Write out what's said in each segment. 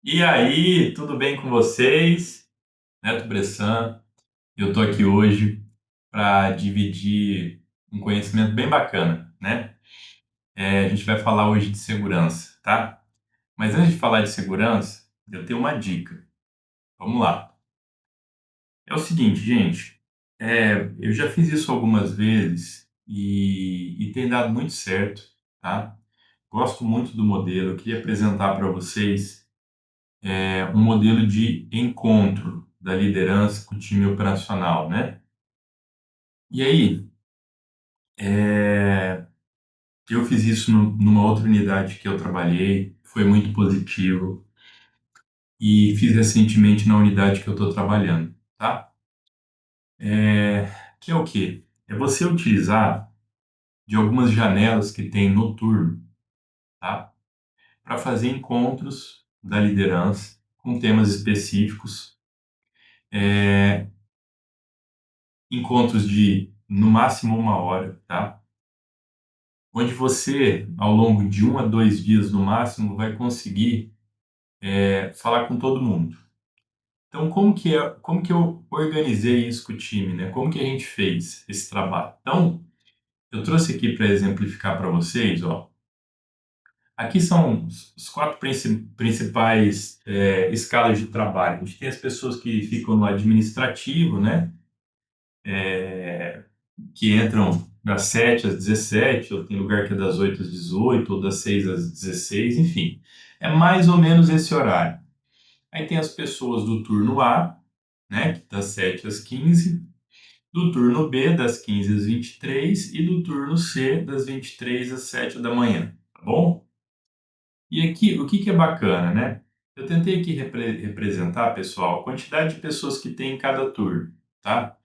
E aí, tudo bem com vocês? Neto Bressan, eu tô aqui hoje para dividir um conhecimento bem bacana, né? A gente vai falar hoje de segurança, tá? Mas antes de falar de segurança, eu tenho uma dica. Vamos lá. É o seguinte, gente, eu já fiz isso algumas vezes e tem dado muito certo, tá? Gosto muito do modelo, eu queria apresentar para vocês um modelo de encontro da liderança com o time operacional, né? E aí, é, eu fiz isso numa outra unidade que eu trabalhei, foi muito positivo, e fiz recentemente na unidade que eu estou trabalhando, tá? Que é o quê? É você utilizar de algumas janelas que tem noturno, tá? Para fazer encontros da liderança com temas específicos, encontros de no máximo 1 hora, tá? Onde você, ao longo de 1 a 2 dias no máximo, vai conseguir falar com todo mundo. Então, como que eu organizei isso com o time, né? Como que a gente fez esse trabalho? Então, eu trouxe aqui para exemplificar para vocês, ó. Aqui são os quatro principais escalas de trabalho. A gente tem as pessoas que ficam no administrativo, né? Que entram das 7 às 17, ou tem lugar que é das 8 às 18, ou das 6 às 16, enfim. É mais ou menos esse horário. Aí tem as pessoas do turno A, né, que das 7 às 15, do turno B, das 15 às 23, e do turno C, das 23 às 7 da manhã, tá bom? E aqui, o que que é bacana, né? Eu tentei aqui representar, pessoal, a quantidade de pessoas que tem em cada turno, tá?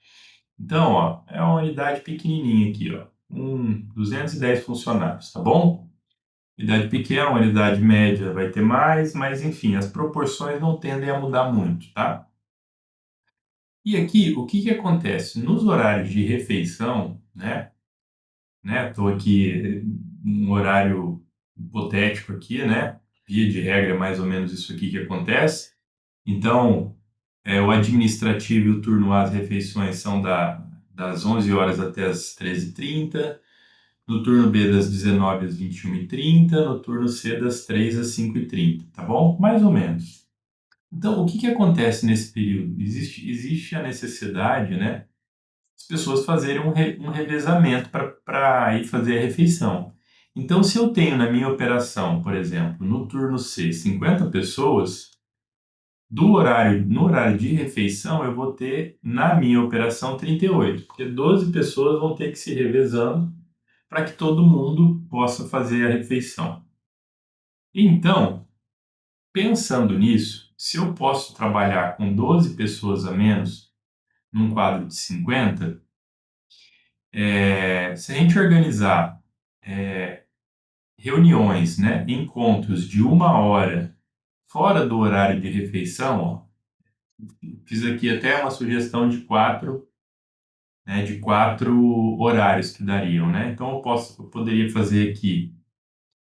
Então, ó, é uma unidade pequenininha aqui, ó, 210 funcionários, tá bom? Unidade pequena, uma unidade média vai ter mais, mas enfim, as proporções não tendem a mudar muito, tá? E aqui, o que que acontece? Nos horários de refeição, né? Estou aqui um horário hipotético aqui, né? Via de regra, é mais ou menos isso aqui que acontece. Então, o administrativo e o turno A, as refeições são das 11 horas até as 13h30, no turno B das 19 às 21h30, no turno C das 3 às 5h30, tá bom? Mais ou menos. Então, o que que acontece nesse período? Existe a necessidade, né, as pessoas fazerem um revezamento para ir fazer a refeição. Então, se eu tenho na minha operação, por exemplo, no turno C, 50 pessoas, no horário de refeição, eu vou ter na minha operação 38, porque 12 pessoas vão ter que se revezando para que todo mundo possa fazer a refeição. Então, pensando nisso, se eu posso trabalhar com 12 pessoas a menos num quadro de 50, se a gente organizar reuniões, né, encontros de 1 hora fora do horário de refeição, ó, fiz aqui até uma sugestão de quatro, né, de quatro horários que dariam, né? Então eu poderia fazer aqui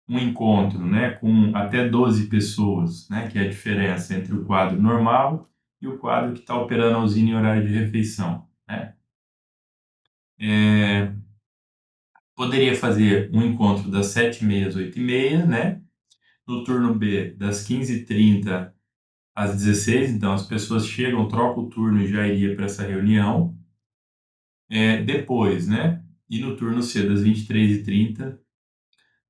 um encontro, né, com até 12 pessoas, né, que é a diferença entre o quadro normal e o quadro que está operando a usina em horário de refeição, né? É, Poderia fazer um encontro das 7h30 às 8h30, né? No turno B, das 15h30 às 16h, então as pessoas chegam, trocam o turno e já iria para essa reunião. Depois, né? E no turno C, das 23h30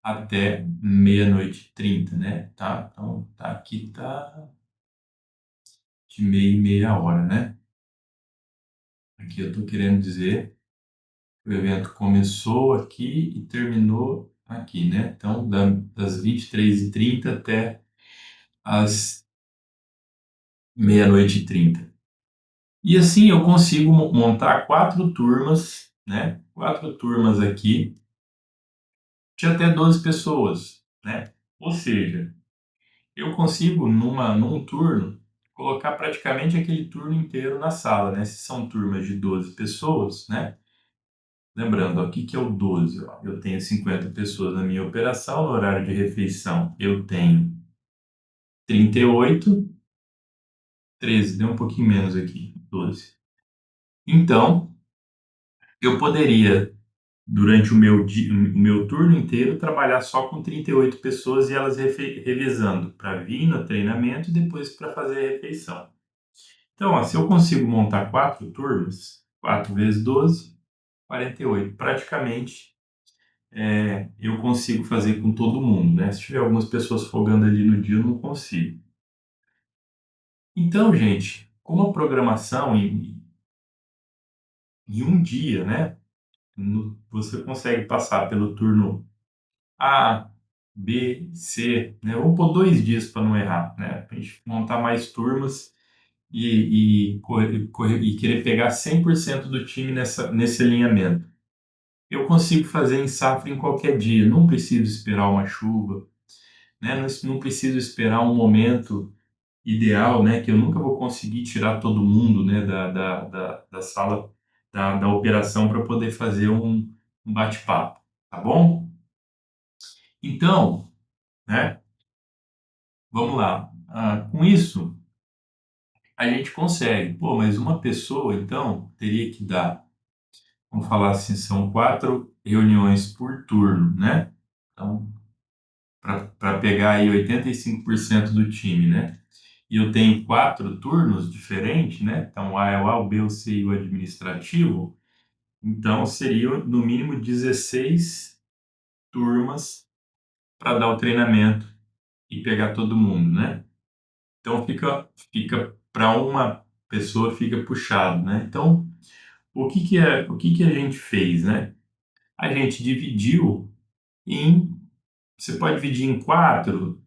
até meia-noite e 30, né? Tá? Então, aqui tá de meia e meia hora, né? Aqui eu tô querendo dizer que o evento começou aqui e terminou aqui, né? Então, das 23h30 até as meia-noite e 30. E assim eu consigo montar quatro turmas, né? Quatro turmas aqui de até 12 pessoas, né? Ou seja, eu consigo num turno colocar praticamente aquele turno inteiro na sala, né? Se são turmas de 12 pessoas, né? Lembrando, ó, o que que é o 12? Ó? Eu tenho 50 pessoas na minha operação, no horário de refeição eu tenho 38, 13, deu um pouquinho menos aqui, 12. Então, eu poderia, durante o meu turno inteiro, trabalhar só com 38 pessoas e elas revezando para vir no treinamento e depois para fazer a refeição. Então, ó, se eu consigo montar 4 turnos, 4 vezes 12, 48. Praticamente eu consigo fazer com todo mundo, né? Se tiver algumas pessoas folgando ali no dia, eu não consigo. Então, gente, com uma programação em um dia, né? Você consegue passar pelo turno A, B, C, né? Ou por 2 dias para não errar, né? Para a gente montar mais turmas e querer pegar 100% do time nesse alinhamento. Eu consigo fazer em safra em qualquer dia, não preciso esperar uma chuva, né? Não preciso esperar um momento ideal, né? Que eu nunca vou conseguir tirar todo mundo, né? Da sala da operação para poder fazer um bate-papo, tá bom? Então, né? Vamos lá. Com isso, a gente consegue. Pô, mas uma pessoa, então, teria que dar, vamos falar assim, são 4 reuniões por turno, né? Então, para pegar aí 85% do time, né? E eu tenho 4 turnos diferentes, né? Então, A é o A, o B, o C e o administrativo. Então, seriam no mínimo 16 turmas para dar o treinamento e pegar todo mundo, né? Então, fica para uma pessoa fica puxado, né? Então, o que que a gente fez, né? A gente dividiu em, você pode dividir em 4,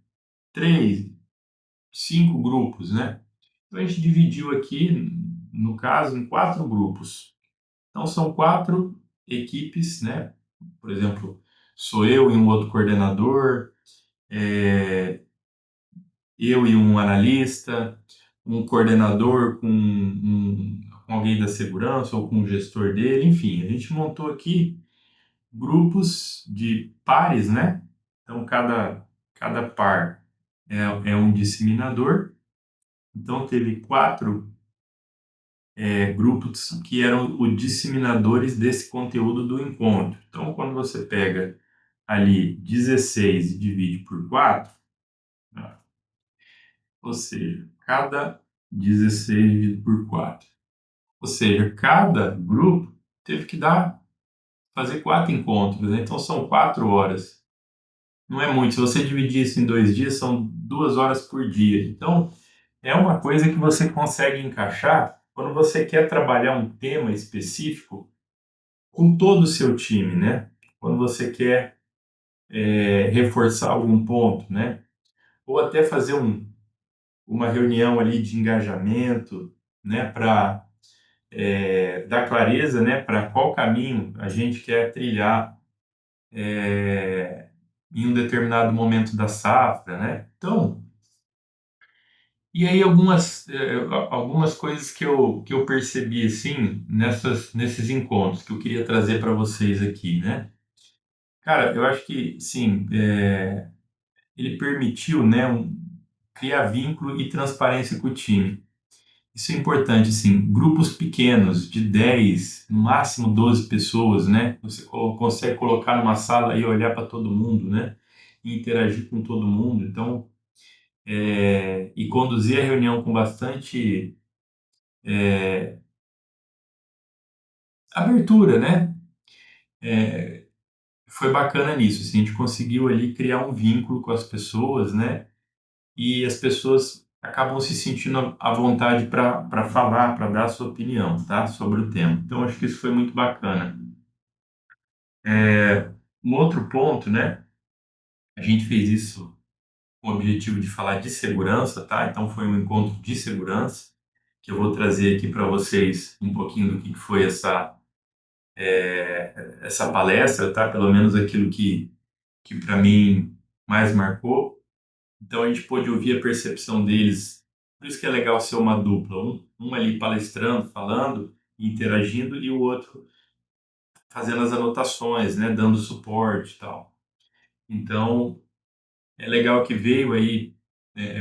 3, 5 grupos, né? Então a gente dividiu aqui, no caso, em 4 grupos. Então são 4 equipes, né? Por exemplo, sou eu e um outro coordenador, é, eu e um analista, um coordenador com alguém da segurança ou com o gestor dele, enfim, a gente montou aqui grupos de pares, né? Então cada par é um disseminador. Então teve 4 grupos que eram os disseminadores desse conteúdo do encontro. Então, quando você pega ali 16 e divide por 4, né, ou seja, cada 16 dividido por 4. Ou seja, cada grupo teve que fazer 4 encontros, né? Então são 4 horas. Não é muito. Se você dividir isso em 2 dias, são 2 horas por dia. Então, é uma coisa que você consegue encaixar quando você quer trabalhar um tema específico com todo o seu time, né? Quando você quer reforçar algum ponto, né? Ou até fazer uma reunião ali de engajamento, né? Para dar clareza, né? Para qual caminho a gente quer trilhar em um determinado momento da safra, né? Então, e aí algumas coisas que eu percebi assim nesses encontros que eu queria trazer para vocês aqui, né? Cara, eu acho que sim, ele permitiu, né, criar vínculo e transparência com o time. Isso é importante, assim, grupos pequenos, de 10 no máximo 12 pessoas, né? Você consegue colocar numa sala e olhar para todo mundo, né? E interagir com todo mundo. Então, e conduzir a reunião com bastante abertura, né? Foi bacana nisso, assim, a gente conseguiu ali criar um vínculo com as pessoas, né? E as pessoas acabam se sentindo à vontade para falar, para dar a sua opinião, tá? Sobre o tema. Então, acho que isso foi muito bacana. Um outro ponto, né? A gente fez isso com o objetivo de falar de segurança, tá? Então, foi um encontro de segurança, que eu vou trazer aqui para vocês um pouquinho do que foi essa palestra, tá? Pelo menos aquilo que para mim mais marcou. Então a gente pôde ouvir a percepção deles. Por isso que é legal ser uma dupla, um ali palestrando, falando, interagindo e o outro fazendo as anotações, né, dando suporte e tal. Então é legal que veio aí.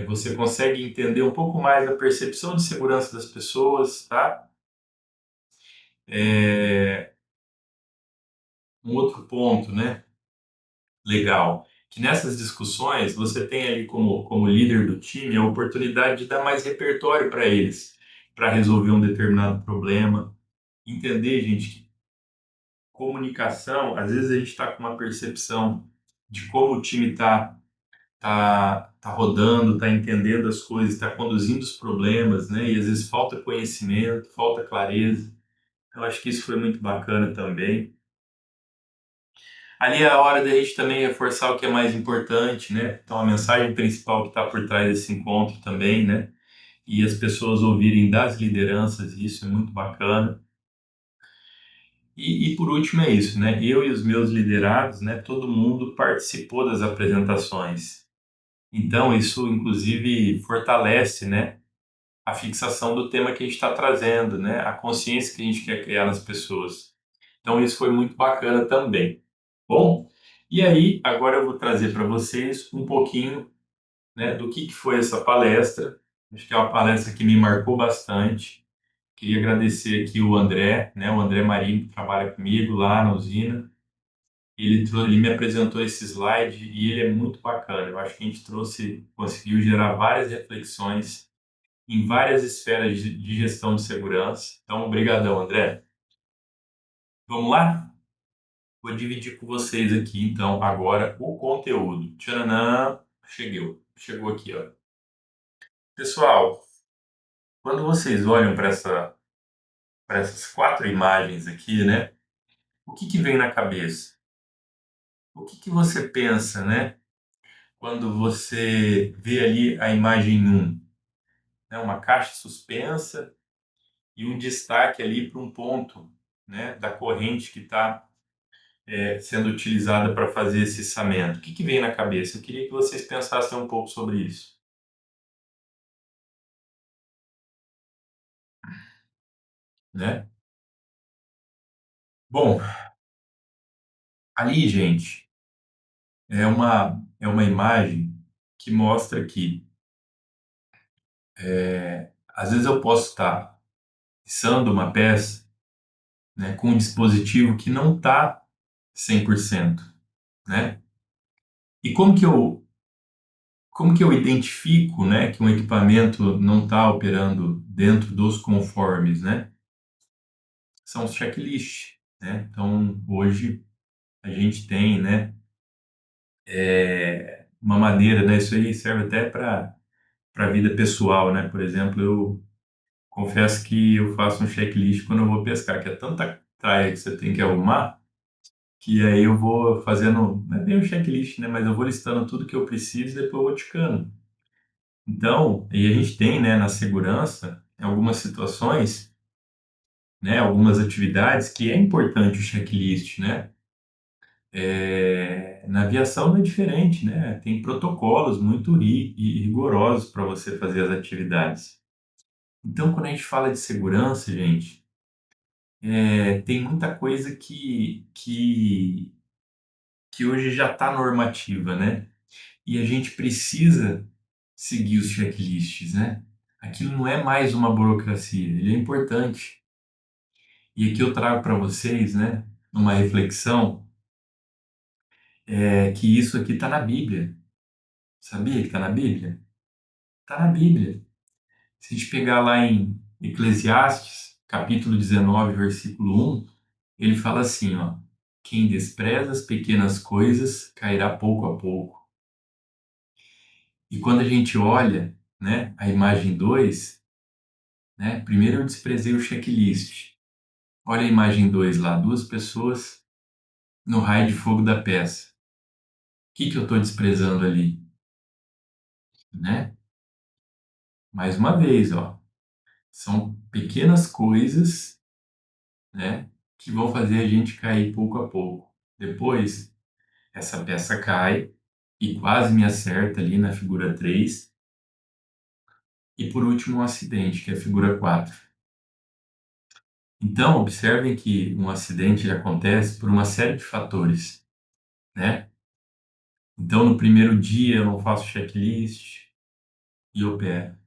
Você consegue entender um pouco mais a percepção de segurança das pessoas, tá? É, um outro ponto, né, legal, que nessas discussões você tem ali como líder do time a oportunidade de dar mais repertório para eles, para resolver um determinado problema. Entender, gente, que comunicação, às vezes a gente está com uma percepção de como o time tá rodando, tá entendendo as coisas, tá conduzindo os problemas, né? E às vezes falta conhecimento, falta clareza. Eu acho que isso foi muito bacana também. Ali é a hora da gente também reforçar o que é mais importante, né? Então a mensagem principal que está por trás desse encontro também, né? E as pessoas ouvirem das lideranças, isso é muito bacana. E por último é isso, né? Eu e os meus liderados, né? Todo mundo participou das apresentações. Então isso, inclusive, fortalece, né? A fixação do tema que a gente está trazendo, né? A consciência que a gente quer criar nas pessoas. Então isso foi muito bacana também. Bom, e aí agora eu vou trazer para vocês um pouquinho, né, do que foi essa palestra. Acho que é uma palestra que me marcou bastante. Queria agradecer aqui o André, né, o André Marinho, que trabalha comigo lá na usina. Ele me apresentou esse slide e ele é muito bacana. Eu acho que a gente conseguiu gerar várias reflexões em várias esferas de gestão de segurança. Então, obrigadão, André. Vamos lá? Vou dividir com vocês aqui, então, agora o conteúdo. Tcharam! Chegou aqui, ó. Pessoal, quando vocês olham para essas quatro imagens aqui, né? O que vem na cabeça? O que você pensa, né? Quando você vê ali a imagem um, né? Uma caixa suspensa e um destaque ali para um ponto, né? Da corrente que está sendo utilizada para fazer esse içamento. O que vem na cabeça? Eu queria que vocês pensassem um pouco sobre isso, né? Bom, ali, gente, é uma imagem que mostra que às vezes eu posso estar içando uma peça, né, com um dispositivo que não está 100%, né? E como que eu identifico, né, que um equipamento não está operando dentro dos conformes, né? São os checklists, né? Então, hoje a gente tem, né, uma maneira, né? Isso aí serve até para a vida pessoal, né? Por exemplo, eu confesso que eu faço um checklist quando eu vou pescar, que é tanta traia que você tem que arrumar, que aí eu vou fazendo, não é bem um checklist, né? Mas eu vou listando tudo que eu preciso e depois eu vou ticando. Então, e a gente tem, né, na segurança, em algumas situações, né, algumas atividades que é importante o checklist, né? Na aviação não é diferente, né? Tem protocolos muito rigorosos para você fazer as atividades. Então, quando a gente fala de segurança, gente, tem muita coisa que hoje já está normativa, né? E a gente precisa seguir os checklists, né? Aquilo não é mais uma burocracia, ele é importante. E aqui eu trago para vocês, né, uma reflexão, que isso aqui está na Bíblia. Sabia que está na Bíblia? Está na Bíblia. Se a gente pegar lá em Eclesiastes, capítulo 19, versículo 1, ele fala assim, ó: quem despreza as pequenas coisas cairá pouco a pouco. E quando a gente olha, né, a imagem 2, né, primeiro eu desprezei o checklist. Olha a imagem 2 lá, duas pessoas no raio de fogo da peça. O que eu estou desprezando ali, né? Mais uma vez, ó, são pequenas coisas, né, que vão fazer a gente cair pouco a pouco. Depois, essa peça cai e quase me acerta ali na figura 3. E por último, um acidente, que é a figura 4. Então, observem que um acidente acontece por uma série de fatores, né? Então, no primeiro dia eu não faço checklist, e opero.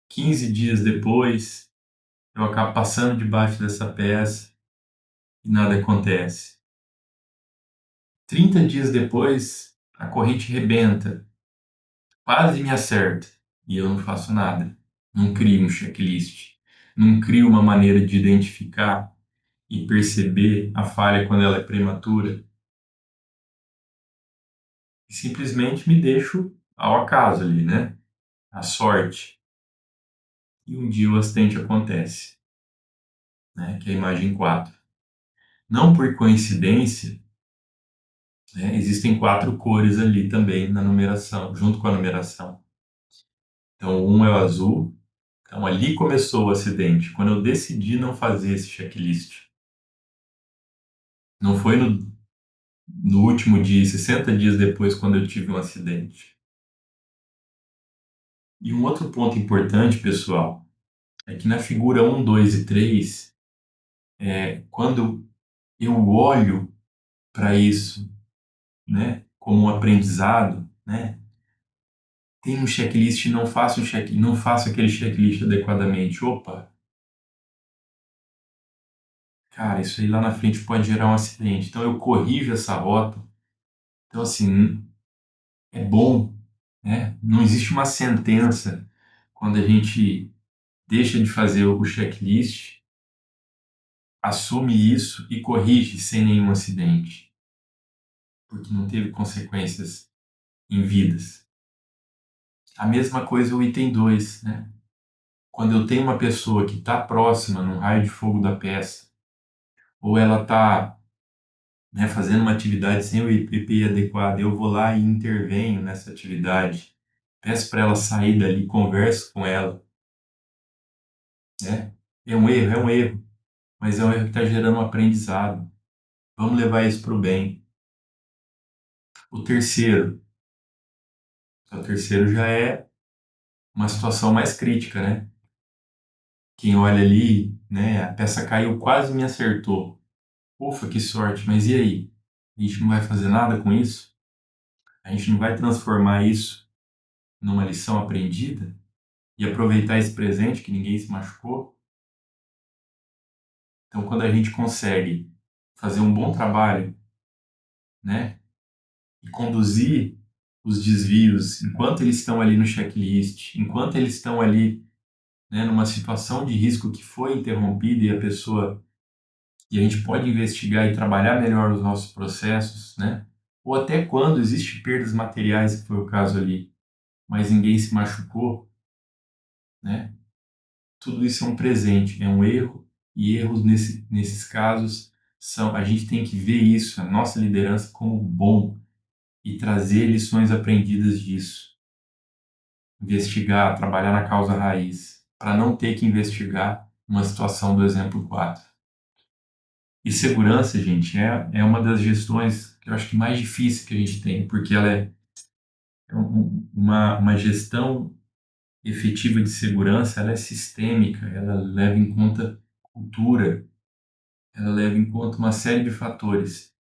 15 dias depois, eu acabo passando debaixo dessa peça e nada acontece. 30 dias depois, a corrente rebenta, quase me acerta e eu não faço nada. Não crio um checklist, não crio uma maneira de identificar e perceber a falha quando ela é prematura. E simplesmente me deixo ao acaso ali, né? À sorte. E um dia o acidente acontece, né? Que é a imagem 4. Não por coincidência, né? Existem 4 cores ali também na numeração, junto com a numeração. Então, um é o azul. Então, ali começou o acidente, quando eu decidi não fazer esse checklist. Não foi no último dia, 60 dias depois, quando eu tive um acidente. E um outro ponto importante, pessoal, é que na figura 1, 2 e 3, quando eu olho para isso, né, como um aprendizado, né, tem um checklist, não faço aquele checklist adequadamente. Opa, cara, isso aí lá na frente pode gerar um acidente. Então eu corrijo essa rota. Então, assim, é bom, né? Não existe uma sentença quando a gente deixa de fazer o checklist, assume isso e corrige sem nenhum acidente, porque não teve consequências em vidas. A mesma coisa o item 2, né? Quando eu tenho uma pessoa que está próxima no raio de fogo da peça, ou ela está, né, fazendo uma atividade sem o EPI adequado, eu vou lá e intervenho nessa atividade, peço para ela sair dali, converso com ela, né? É um erro, mas é um erro que está gerando um aprendizado. Vamos levar isso para o bem. O terceiro, o terceiro já é uma situação mais crítica, né? Quem olha ali, né, a peça caiu, quase me acertou. Ufa, que sorte, mas e aí? A gente não vai fazer nada com isso? A gente não vai transformar isso numa lição aprendida e aproveitar esse presente que ninguém se machucou? Então, quando a gente consegue fazer um bom trabalho, né, e conduzir os desvios enquanto eles estão ali no checklist, enquanto eles estão ali, né, numa situação de risco que foi interrompida e a gente pode investigar e trabalhar melhor os nossos processos, né? Ou até quando existe perdas materiais, que foi o caso ali, mas ninguém se machucou, né? Tudo isso é um presente, é um erro, e erros nesses casos são, a gente tem que ver isso, a nossa liderança como bom e trazer lições aprendidas disso, investigar, trabalhar na causa raiz, para não ter que investigar uma situação do exemplo 4. E segurança, gente, é uma das gestões que eu acho que mais difícil que a gente tem, porque ela uma gestão efetiva de segurança, ela é sistêmica, ela leva em conta cultura, ela leva em conta uma série de fatores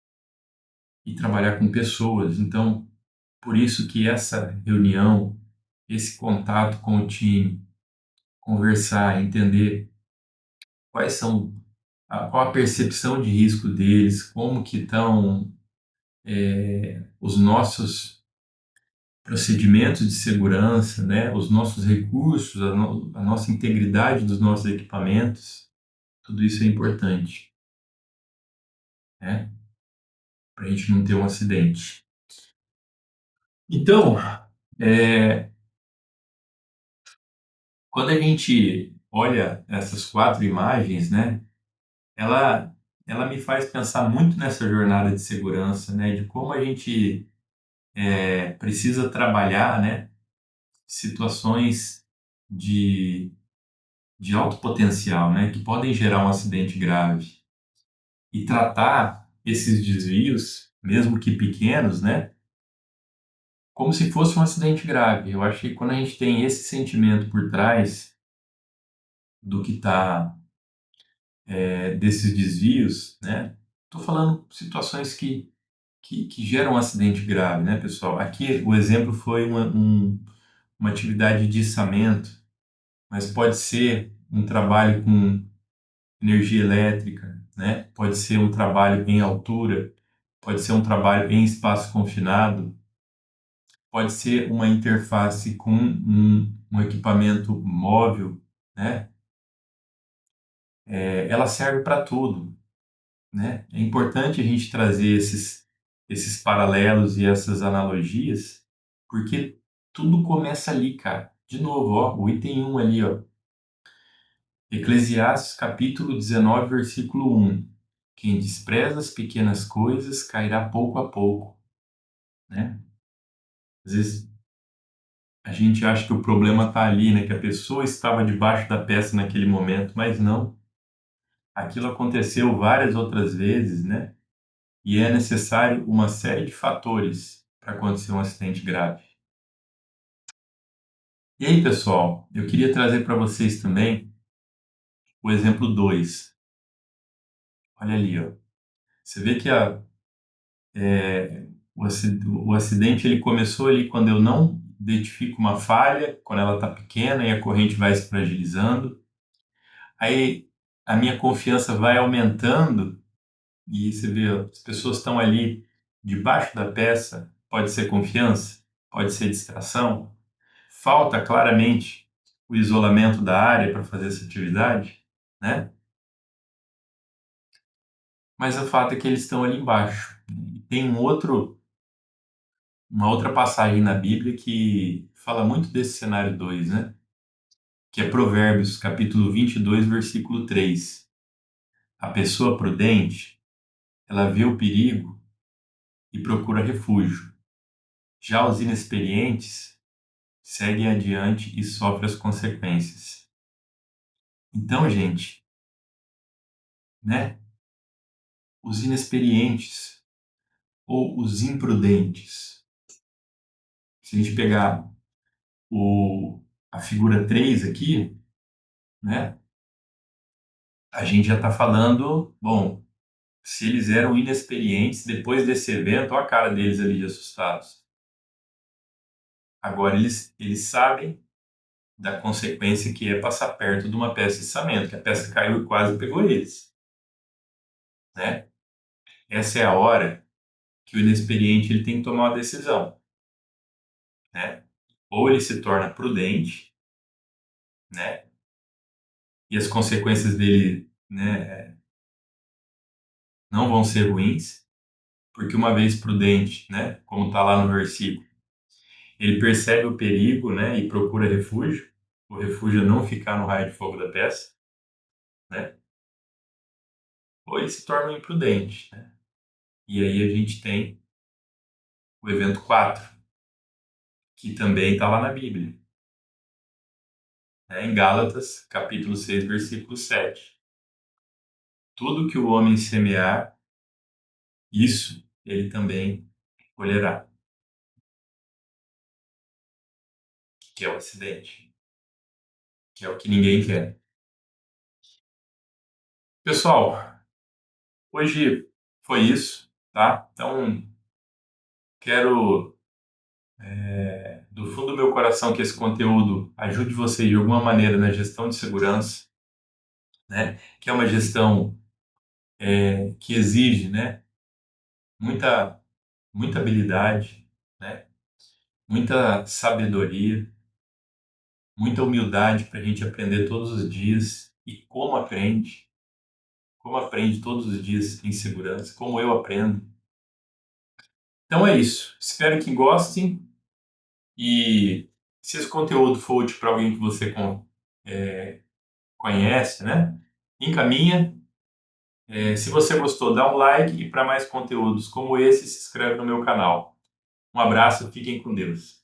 e trabalhar com pessoas. Então, por isso que essa reunião, esse contato com o time, conversar, entender quais são qual a percepção de risco deles, como que estão os nossos procedimentos de segurança, né, os nossos recursos, a nossa integridade dos nossos equipamentos, tudo isso é importante, né, para a gente não ter um acidente. Então, é, quando a gente olha essas 4 imagens, né, ela, ela me faz pensar muito nessa jornada de segurança, né, de como a gente precisa trabalhar, né, situações de, de alto potencial, né, que podem gerar um acidente grave e tratar esses desvios, mesmo que pequenos, né, como se fosse um acidente grave. Eu acho que quando a gente tem esse sentimento por trás do que está desses desvios, né, estou falando situações que geram um acidente grave, né, pessoal? Aqui o exemplo foi uma atividade de içamento, mas pode ser um trabalho com energia elétrica, né? Pode ser um trabalho em altura, pode ser um trabalho em espaço confinado, pode ser uma interface com um equipamento móvel, né? Ela serve para tudo, né? É importante a gente trazer esses paralelos e essas analogias, porque tudo começa ali, cara. De novo, ó, o item 1 ali, ó. Eclesiastes capítulo 19, versículo 1. Quem despreza as pequenas coisas cairá pouco a pouco, né? Às vezes a gente acha que o problema está ali, né? Que a pessoa estava debaixo da peça naquele momento, mas não. Aquilo aconteceu várias outras vezes, né? E é necessário uma série de fatores para acontecer um acidente grave. E aí, pessoal, eu queria trazer para vocês também o exemplo 2. Olha ali, ó. Você vê que o acidente ele começou ali quando eu não identifico uma falha, quando ela está pequena e a corrente vai se fragilizando. Aí a minha confiança vai aumentando e você vê, ó, as pessoas estão ali debaixo da peça. Pode ser confiança, pode ser distração. Falta claramente o isolamento da área para fazer essa atividade, né? Mas o fato é que eles estão ali embaixo. Tem uma outra passagem na Bíblia que fala muito desse cenário 2, né? Que é Provérbios, capítulo 22, versículo 3. A pessoa prudente, ela vê o perigo e procura refúgio. Já os inexperientes seguem adiante e sofrem as consequências. Então, gente, né? Os inexperientes ou os imprudentes. Se a gente pegar a figura 3 aqui, né? A gente já está falando, bom, se eles eram inexperientes depois desse evento, olha a cara deles ali de assustados. Agora eles sabem da consequência que é passar perto de uma peça de içamento, que a peça caiu e quase pegou eles, né? Essa é a hora que o inexperiente ele tem que tomar uma decisão, né? Ou ele se torna prudente, né? E as consequências dele, né, não vão ser ruins, porque uma vez prudente, né, como está lá no versículo, ele percebe o perigo, né, e procura refúgio. O refúgio é não ficar no raio de fogo da peça, né? Ou ele se torna um imprudente, né? E aí a gente tem o evento 4, que também está lá na Bíblia, né? Em Gálatas, capítulo 6, versículo 7. Tudo que o homem semear, isso ele também colherá, que é o acidente, que é o que ninguém quer. Pessoal, hoje foi isso, tá? Então, quero do fundo do meu coração que esse conteúdo ajude você de alguma maneira na gestão de segurança, né? Que é uma gestão que exige, né? Muita, muita habilidade, né? Muita sabedoria, muita humildade para a gente aprender todos os dias e como aprende todos os dias em segurança, como eu aprendo. Então é isso. Espero que gostem e se esse conteúdo for útil para alguém que você é, conhece, né? Encaminha. Se você gostou, dá um like e para mais conteúdos como esse, se inscreve no meu canal. Um abraço, fiquem com Deus.